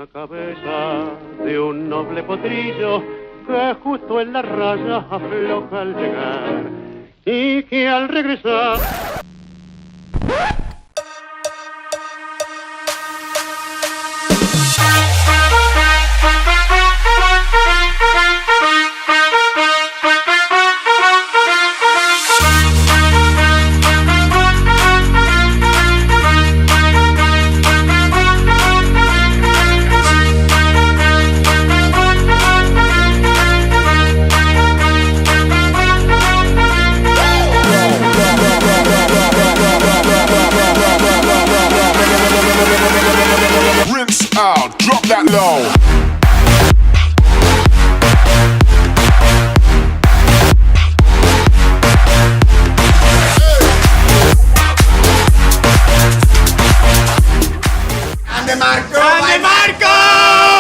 la cabeza de un noble potrillo que justo en la raya afloja al llegar y que al regresar... Rinse out, drop that low. ¡Grande Marco! ¡Grande Marco!